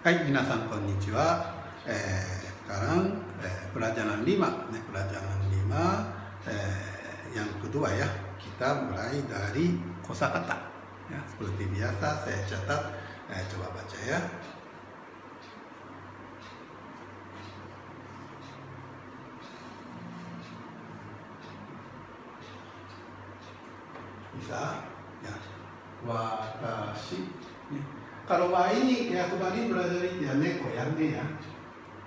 はい、皆さんこんにちは。sekarang pelajaran 5, pelajaran 5 yang kedua ya. Kita mulai dari kosakata. Ya, seperti biasa saya catat, coba baca ya. Bisa ya. Watashi. Kalau wa ini ya kembali belajar ya neko ya ne ya.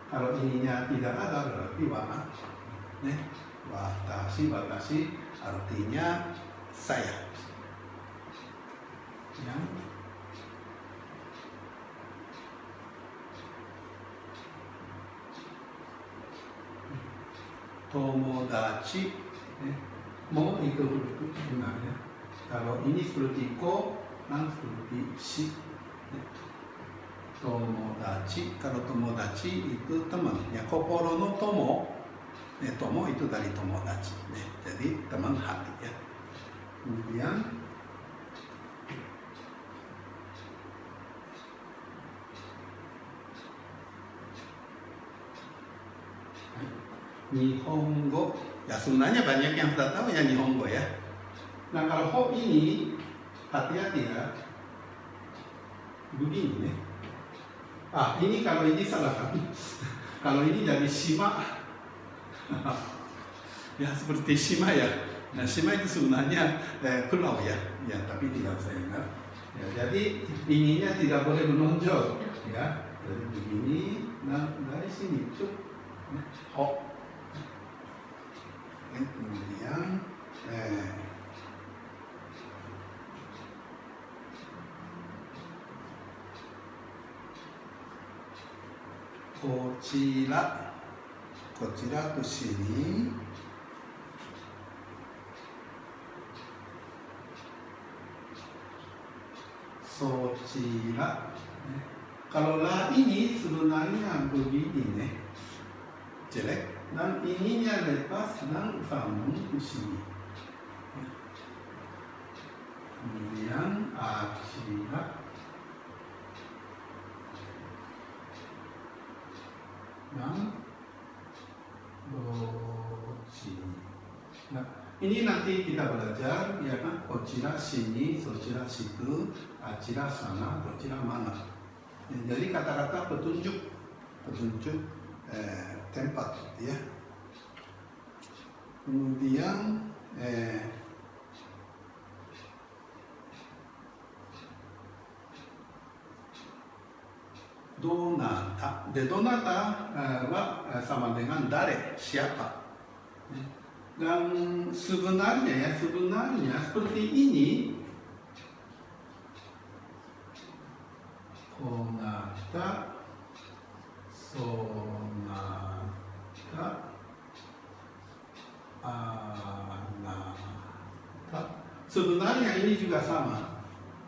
Kalau ininya tidak ada berarti wa. Watashi artinya saya. Ya. Tomodachi. Mo itu benar ya. Kalau ini seperti ko, seperti shi. Tomodachi, kalau tomodachi itu teman. Ya, kokoro no tomo. Tomo itu dari tomodachi. Jadi teman hati ya. Kemudian Nihongo. Ya sebenarnya banyak yang sudah tahu ya Nihongo ya. Nah kalau ho ini hati-hati ya. Begini nih. Ini kalau ini salah kan. Kalau ini dari shima. Ya seperti shima ya. Nah shima itu sebenarnya pulau ya. Ya tapi tidak saya ingat. Ya, jadi ininya tidak boleh menonjol ya. Jadi begini. Nah dari sini tuh ho. Kemudian Kochira ke sini. Sochira. Kalau lah ini sebenarnya begini nih. Jelek. Dan ininya lepas dan sambung ke sini. Kemudian akhirat dan doji. Nah, ini nanti kita belajar ya kan, kocira sini, socira situ, acira sana, docira mana. Jadi kata-kata petunjuk tempat ya. Kemudian donata. Donata sama dengan dare, siapa. Dan sebenarnya seperti ini. Konata, sonata, anata. Sebenarnya ini juga sama.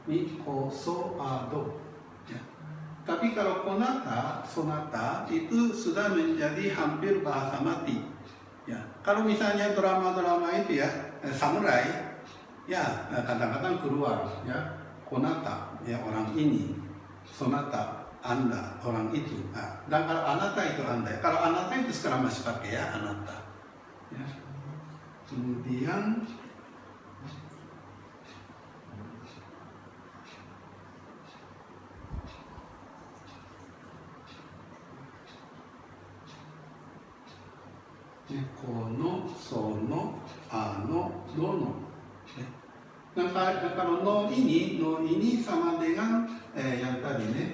Miko, so, ado. Ya. Tapi kalau konata, sonata itu sudah menjadi hampir bahasa mati. Ya. Kalau misalnya drama-drama itu ya, samurai, ya kadang-kadang keluar ya, konata ya orang ini. Sonata, Anda, orang itu. Dan kalau anata itu Anda. Kalau anata itu sekarang masih pakai ya, anata. Ya. Kemudian kono, sono, ano, dono. Nah kalau no ini sama dengan yang tadi nih,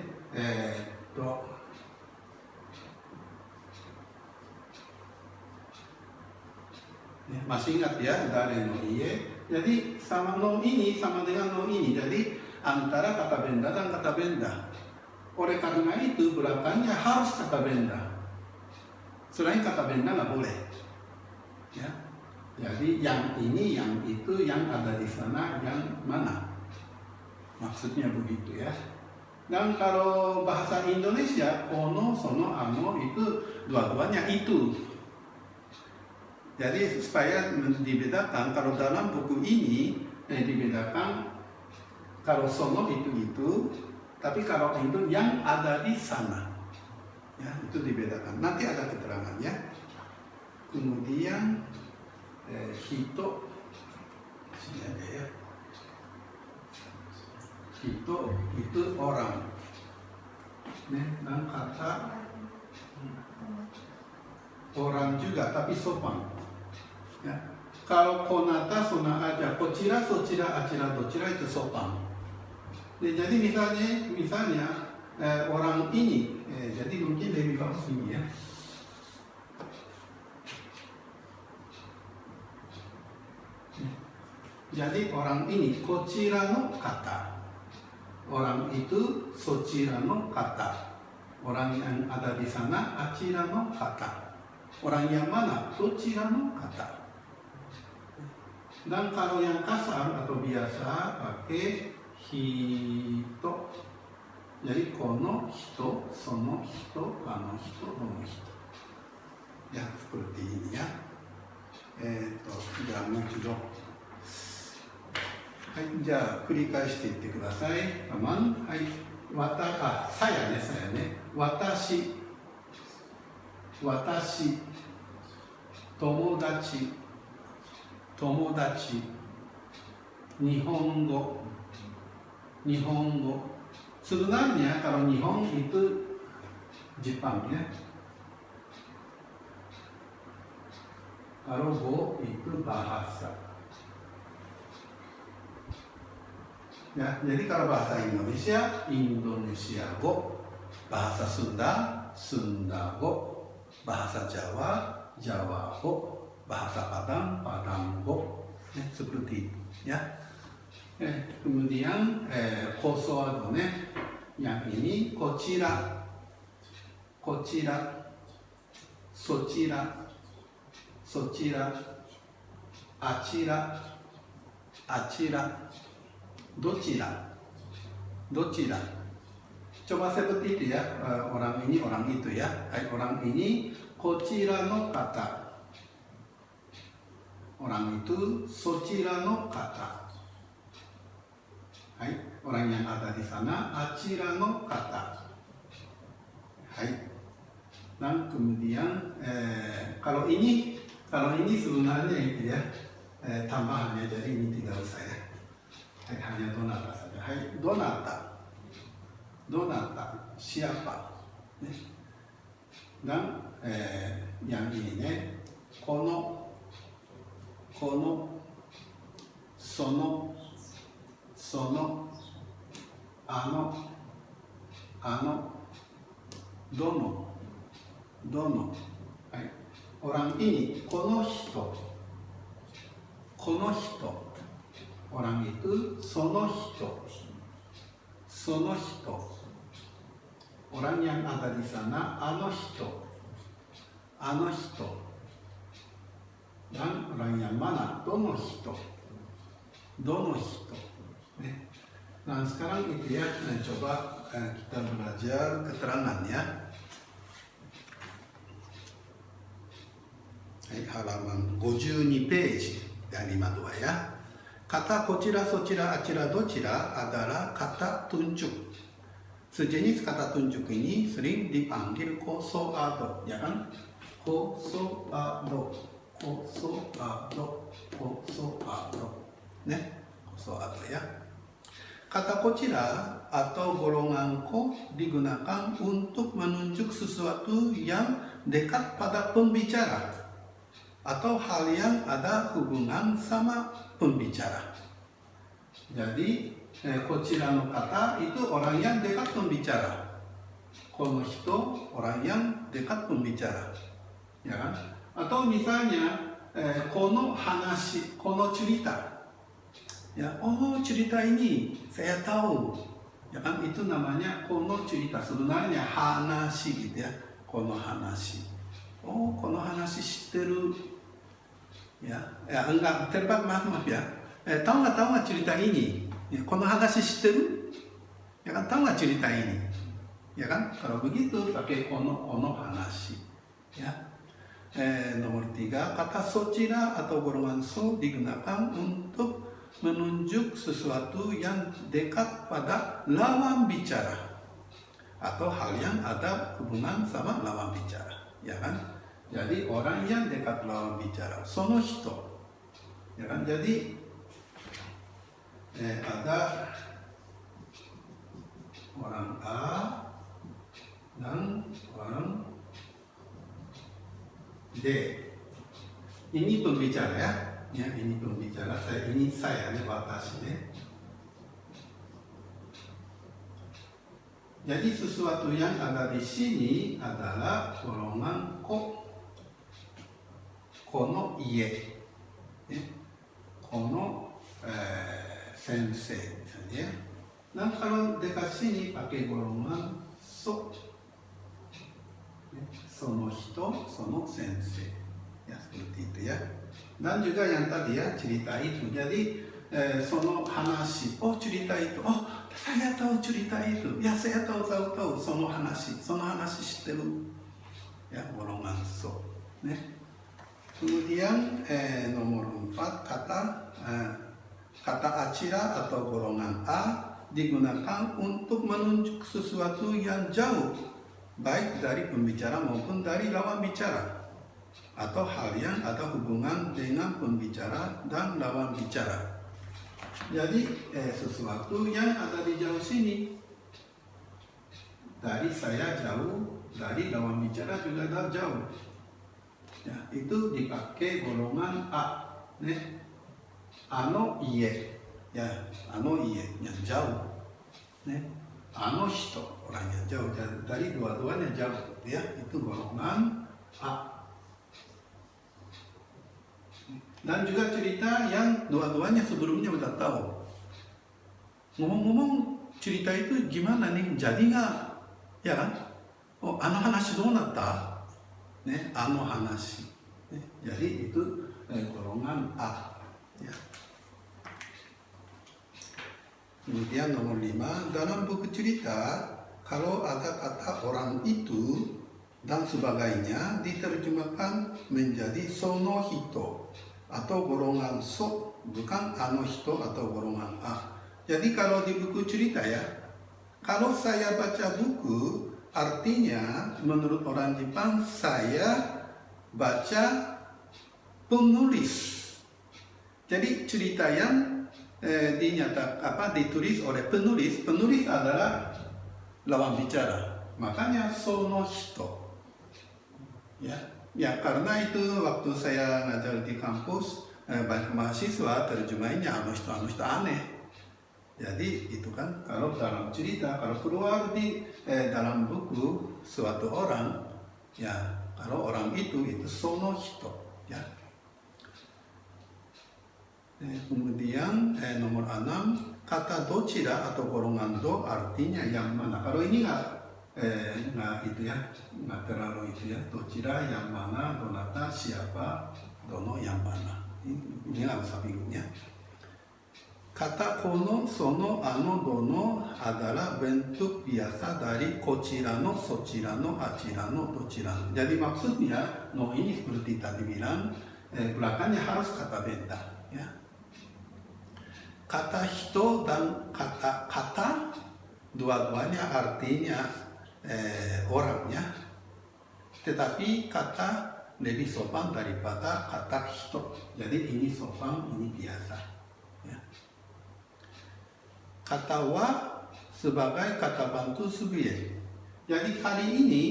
masih ingat ya dari no iye. Jadi sama no ini sama dengan no ini. Jadi antara kata benda dan kata benda. Oleh karena itu belakangnya harus kata benda. Selain kata benda nggak boleh. Ya. Jadi yang ini, yang itu, yang ada di sana, yang mana? Maksudnya begitu ya. Dan kalau bahasa Indonesia, kono, sono, ano itu dua-duanya itu. Jadi supaya dibedakan, kalau dalam buku ini dibedakan kalau sono itu, Tapi kalau Indon yang ada di sana, ya itu dibedakan. Nanti ada keterangannya. Kemudian hito, sini ada ya. Hito itu orang. Dan kata orang juga tapi sopan. Ya. Kalau konata sona aja, kochira, sochira, acira, docira itu sopan. Jadi misalnya orang ini, jadi mungkin lebih bagus ini ya. Jadi orang ini kochira no kata, orang itu sochira no kata, orang yang ada di sana acira no kata, orang yang mana docira no kata. Dan kalau yang kasar atau biasa pakai hito, jadi kono hito, sono hito, ano hito, dono hito. Ya seperti ini ya. Muncul. Hai, じゃあ繰り返していってください。teman、はい。sayaね。私、友達、日本語。Sebenarnya kalau Nihon itu Jepang ya. Kalau Go itu bahasa. Ya, jadi kalau bahasa Indonesia, Indonesia Go, bahasa Sunda, Sunda Go, bahasa Jawa, Jawa Go, bahasa Padang, Padang Go, ya, seperti itu ya. Kemudian kosoado yang ini kochira, sochira, acira, docira. Coba seperti itu ya, orang ini, orang itu ya. Orang ini kochira no kata, orang itu sochira no kata. Orang yang ada di sana acira no kata. Dan kemudian kalau ini sebenarnya itu ya tambahannya, jadi ini tidak usah ya. Hanya donata saja. Donata siapa? Dan yang ini kono, sono, ano, dono. Orang ini kono hito. Orang itu sono hito. Orang yang ada di sana ano hito. Dan orang yang mana dono hito. Nah sekarang itu ya, coba kita belajar keterangannya. Halaman 52 page dari madua ya. Kata kochira, sochira, acira, docira adalah kata tunjuk. Sejenis kata tunjuk ini sering dipanggil kosoado, ya kan? Kosoado. Kosoado ya. Kata kochira atau golongan ko digunakan untuk menunjuk sesuatu yang dekat pada pembicara atau hal yang ada hubungan sama pembicara. Jadi kochira no kata itu orang yang dekat pembicara. Kono hito orang yang dekat pembicara. Ya kan? Atau misalnya kono hanashi, kono cerita. Ya, oh cerita ini saya tahu. Ya kan, itu namanya kono cerita. Sebenarnya hanashi gitu ya. Kono hanashi. Oh, kono hanashi shitteru. Ya, enggak terbat, maaf ya. Tahu nggak cerita ini? Ya, kono hanashi shitteru. Ya kan, tahu nggak cerita ini? Ya kan, kalau begitu pakai kono hanashi. Ya. Nomor 3, kata sochira atau golongan so digunakan untuk menunjuk sesuatu yang dekat pada lawan bicara atau hal yang ada hubungan sama lawan bicara, ya kan? Jadi orang yang dekat lawan bicara, sono hito, ya kan? Jadi ada orang A dan orang D. Ini pembicara ya. Ya, ini pembicara. Ini saya, watashi ne. Jadi sesuatu yang ada di sini adalah golongan ko. Kono ie. Ya. Kono sensei misalnya. Nah kalau dekat sini pakai golongan so. Ya. Sono hito, sono sensei. Ya seperti itu ya. Dan juga yang tadi ya cerita itu. Jadi sono hanashi, oh cerita itu, oh saya tahu cerita itu, ya saya tahu sono hanashi shitteru, ya golongan so. Kemudian nomor 4 kata acira atau golongan A digunakan untuk menunjuk sesuatu yang jauh, baik dari pembicara maupun dari lawan bicara, atau hal yang ada hubungan dengan pembicara dan lawan bicara. Jadi sesuatu yang ada di jauh sini, dari saya jauh, dari lawan bicara juga jauh. Ya, itu dipakai golongan A. Ano ie, ya ano ie yang jauh. Ano hito orang yang jauh, dari dua-duanya jauh. Ya, itu golongan A. Dan juga cerita yang dua-duanya sebelumnya udah tahu. Ngomong-ngomong cerita itu gimana nih? Jadi nggak? Ya kan? Oh, ano hanashi do natta? Ano hanashi. Jadi itu golongan A. Ya. Kemudian nomor 5, dalam buku cerita kalau ada kata orang itu dan sebagainya diterjemahkan menjadi sono hito atau golongan so, bukan ano hito atau golongan A. Jadi kalau di buku cerita ya, kalau saya baca buku, artinya menurut orang Jepang saya baca penulis. Jadi cerita yang ditulis oleh penulis adalah lawan bicara. Makanya sono hito. Ya karena itu waktu saya ngajar di kampus banyak mahasiswa terjemahinnya ano hito aneh. Jadi itu kan kalau dalam cerita, kalau keluar di dalam buku suatu orang, ya kalau orang itu sono hito. Ya. Kemudian nomor 6, kata docira atau golongan do artinya yang mana. Kalau ini nggak itu ya, nggak terlalu itu ya. Docira yang mana, donata siapa, dono yang mana. Ini nggak usah bingungnya. Kata kono, sono, ano, dono adalah bentuk biasa dari kocirano, socirano, acirano, docirano. Jadi maksudnya no ini seperti tadi bilang belakangnya harus kata benda. Ya. Kata hito dan kata dua-duanya artinya orangnya, tetapi kata lebih sopan daripada kata hito. Jadi ini sopan, ini biasa. Ya. Kata wa sebagai kata bantu subjek. Jadi kali ini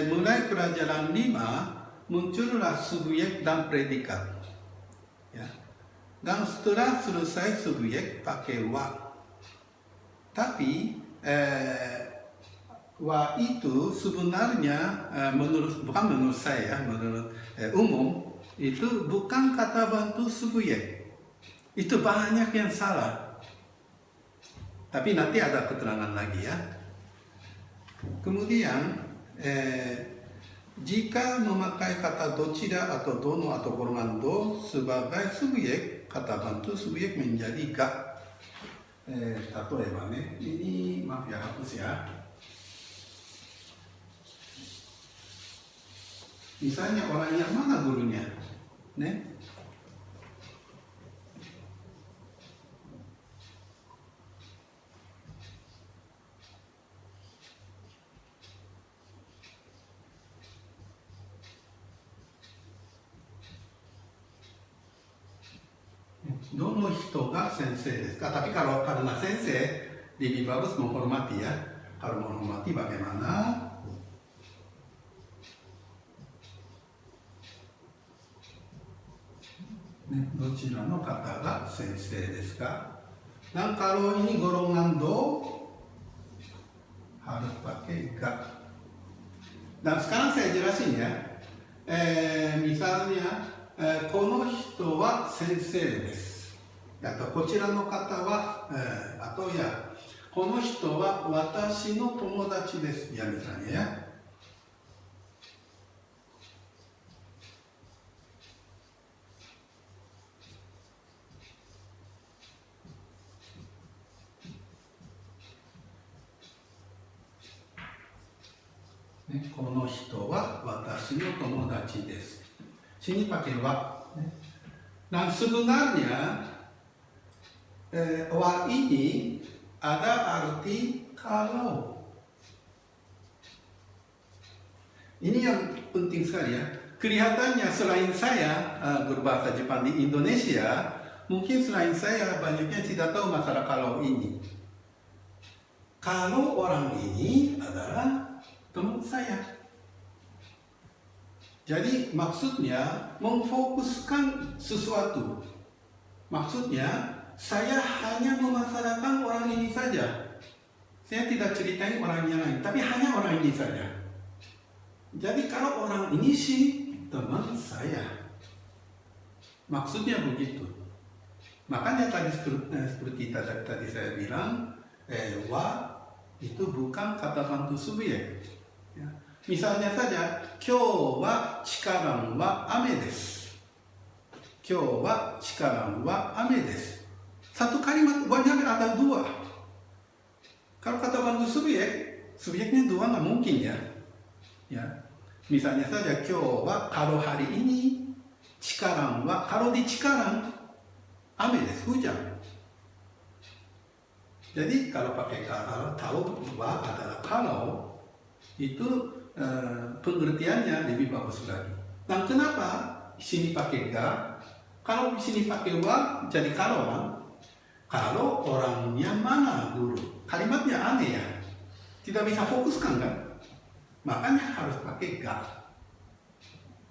mulai pelajaran 5 muncullah subjek dan predikat. Ya. Dan setelah selesai subjek pakai wa. Tapi wa itu sebenarnya bukan menurut saya, menurut umum itu bukan kata bantu subjek. Itu banyak yang salah. Tapi nanti ada keterangan lagi ya. Kemudian jika memakai kata docira atau dono atau golongan do sebagai subjek, kata bantu subjek menjadi ga. Tato ini maaf ya, hapus ya. Misalnya orang yang mana gurunya? dono hito ga sensei desu ka? Tapi kalau karena sensei lebih bagus menghormati ya. Kalau menghormati bagaimana? Dochira no kata ga sensei desu ka? Dan kalau ini golongan do harus pakai ga. Dan sekarang saya jelasin ya. Misalnya, kono hito wa sensei desu. Atau kochira no kata wa, atau ya, kono hito wa watashi no tomodachi desu. Ya misalnya ya. Kono hito wa watashi no tomodachi desu. Sini pakai wa. Dan sebenarnya wa ini ada arti kalau. Ini yang penting sekali ya. Kelihatannya selain saya berbahasa Jepang di Indonesia, mungkin selain saya banyaknya tidak tahu masalah kalau ini. Kalau orang ini adalah teman saya. Jadi maksudnya memfokuskan sesuatu. Maksudnya saya hanya memasarkan orang ini saja. Saya tidak ceritain orang yang lain, tapi hanya orang ini saja. Jadi kalau orang ini sih teman saya. Maksudnya begitu. Makanya tadi seperti tadi saya bilang, wa itu bukan kata bantu subjek. Ya. Misalnya saja, kyou wa chikaran wa ame desu. Kyou wa chikaran wa ame desu. Satu kalimat banyak ada dua. Kalau kata bantu subjek, subjeknya dua nggak mungkin ya. Ya. Misalnya saja, kyou wa kalau hari ini, chikaran wa kalau di chikaran, ame desu, hujan. Jadi kalau pakai kalau tahu wa adalah kalau itu pengertiannya lebih bagus lagi. Dan kenapa sini pakai ga? Kalau di sini pakai wa jadi kalau kan? Kalau orangnya mana guru? Kalimatnya aneh ya, tidak bisa fokuskan kan? Makanya harus pakai ga.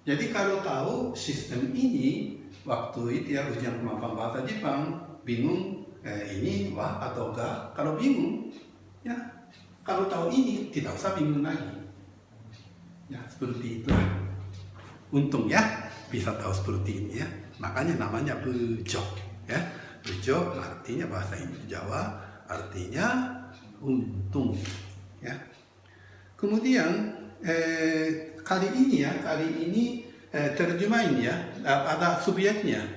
Jadi kalau tahu sistem ini waktu itu ya ujian kemampuan bahasa Jepang bingung. Ini wa atau ga, kalau bingung ya kalau tahu ini tidak usah bingung lagi ya seperti itu. Untung ya bisa tahu seperti ini ya, makanya namanya bejo ya. Bejo artinya bahasa Jawa artinya untung ya. Kemudian kali ini terjemahin ya, ada subjeknya.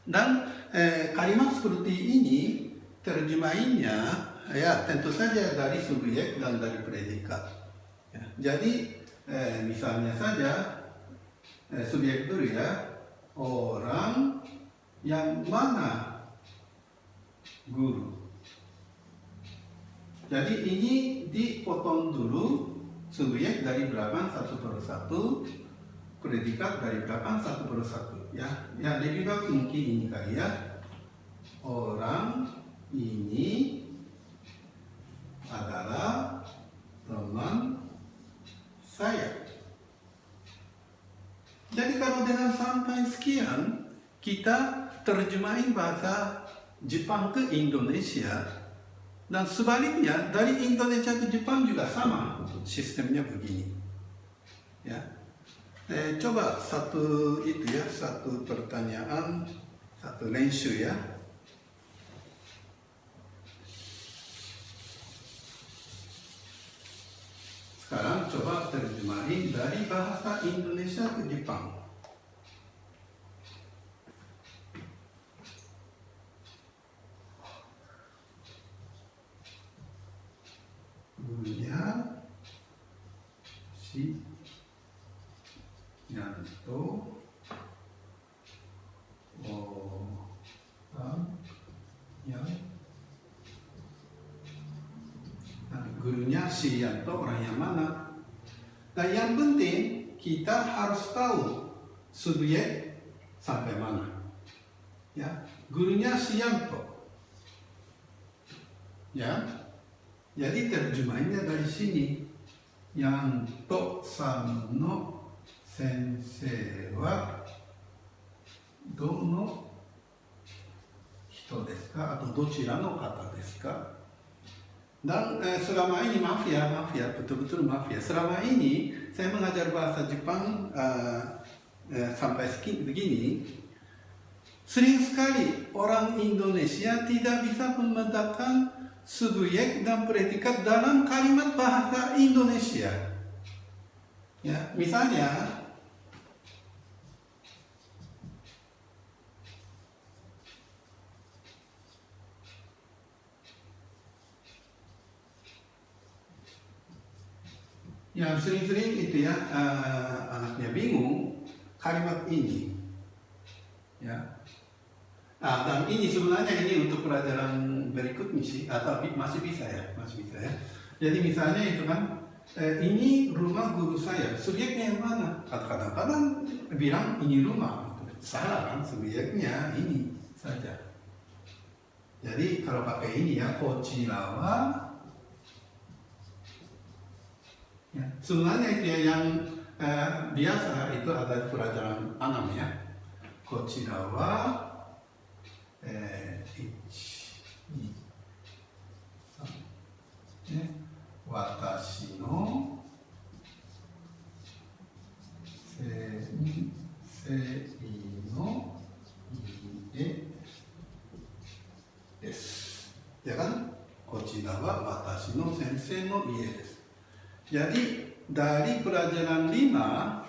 Dan kalimat seperti ini terjemahinnya ya tentu saja dari subjek dan dari predikat. Ya, jadi misalnya saja subjek dulu ya, orang yang mana guru. Jadi ini dipotong dulu subjek dari belakang satu persatu, predikat dari belakang satu persatu. Ya lebih bagus mungkin ini kali ya. Orang ini adalah teman saya. Jadi kalau dengan sampai sekian kita terjemahin bahasa Jepang ke Indonesia dan sebaliknya dari Indonesia ke Jepang juga sama sistemnya begini. Ya. Coba satu pertanyaan, satu lenshu ya. Sekarang coba terjemahin dari bahasa Indonesia ke Jepang. Gurunya si Yanto orang yang gurunya si Yanto orang yang mana. Dan yang penting kita harus tahu subjek sampai mana ya. gurunya Sianto. Ya, jadi terjemahannya dari sini. Yanto san no sensei wa dono hito desu ka? Atau dochira no kata desu ka? Dan selama ini maaf ya, betul-betul maaf ya. Selama ini saya mengajar bahasa Jepang sampai begini, sering sekali orang Indonesia tidak bisa membedakan subjek dan predikat dalam kalimat bahasa Indonesia. Ya, misalnya yang sering-sering itu ya anaknya bingung kalimat ini. Ya. Dan ini sebenarnya ini untuk pelajaran berikutnya sih, atau masih bisa ya. Jadi misalnya itu kan, ini rumah guru saya, subjeknya yang mana? Kadang-kadang bilang ini rumah, salah kan, subjeknya ini saja. Jadi kalau pakai ini ya, kochira wa, ya, sebenarnya itu ya yang biasa itu ada pelajaran 6 ya. Kochira wa 1、2、3ね、私の先生の家です。Ya kan? こちらは私の先生の家です。Jadi dari pelajaran 5,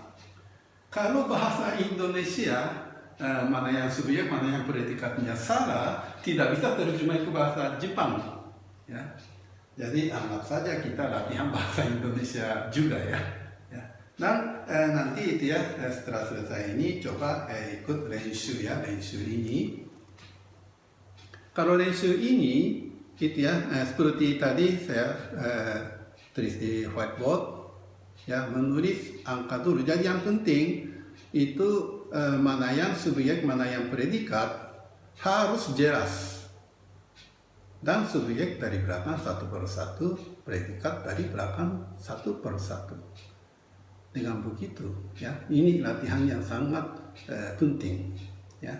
kalau bahasa Indonesia mana yang subjek, mana yang predikatnya salah, tidak bisa terjemah ke bahasa Jepang. Ya. Jadi anggap saja kita latihan bahasa Indonesia juga ya. Dan nanti itu ya setelah selesai ini coba ikut練習ya,練習ini. Kalau練習ini itu ya seperti tadi saya tulis di whiteboard ya, menulis angka dulu. Jadi yang penting itu mana yang subjek, mana yang predikat harus jelas. Dan subjek dari belakang satu per satu, predikat dari belakang satu per satu. Dengan begitu, ya, ini latihan yang sangat penting, ya.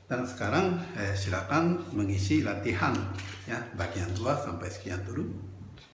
Dan sekarang silakan mengisi latihan, ya, bagian 2 sampai sekian dulu.